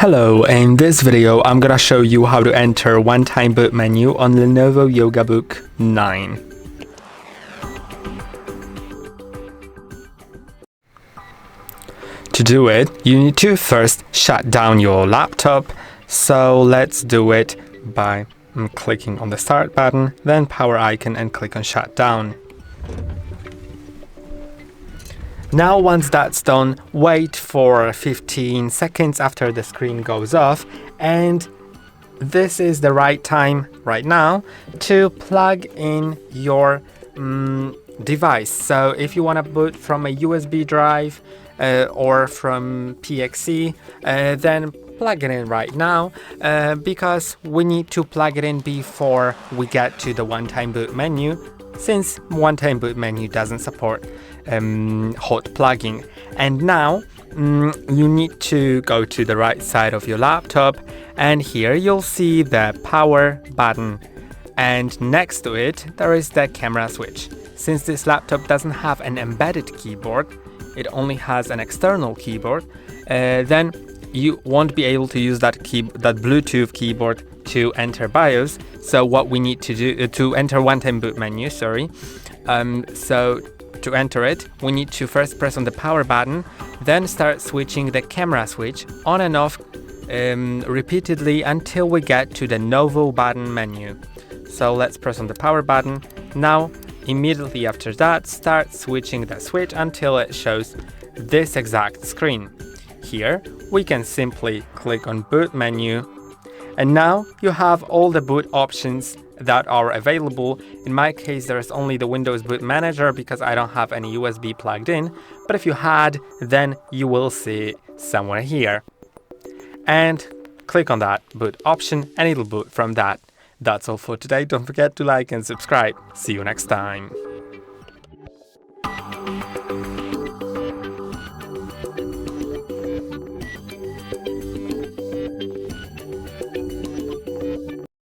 Hello, in this video I'm gonna show you how to enter one-time boot menu on Lenovo Yoga Book 9. To do it, you need to first shut down your laptop, so let's do it by clicking on the start button, then power icon and click on shut down. Now once that's done, wait for 15 seconds after the screen goes off, and this is the right time right now to plug in your device. So if you want to boot from a USB drive or from PXE, then plug it in right now because we need to plug it in before we get to the one-time boot menu, since one-time boot menu doesn't support hot plugging. And now you need to go to the right side of your laptop, and here you'll see the power button, and next to it there is the camera switch. Since this laptop doesn't have an embedded keyboard, it only has an external keyboard, then you won't be able to use that Bluetooth keyboard to enter BIOS. So what we need to do to enter one-time boot menu, so to enter it, we need to first press on the power button, then start switching the camera switch on and off repeatedly until we get to the Lenovo button menu. So let's press on the power button. Now, immediately after that, start switching the switch until it shows this exact screen. Here, we can simply click on boot menu, and now you have all the boot options that are available. In my case, there's only the Windows Boot Manager because I don't have any USB plugged in, but if you had, then you will see it somewhere here. And click on that boot option and it'll boot from that. That's all for today. Don't forget to like and subscribe. See you next time.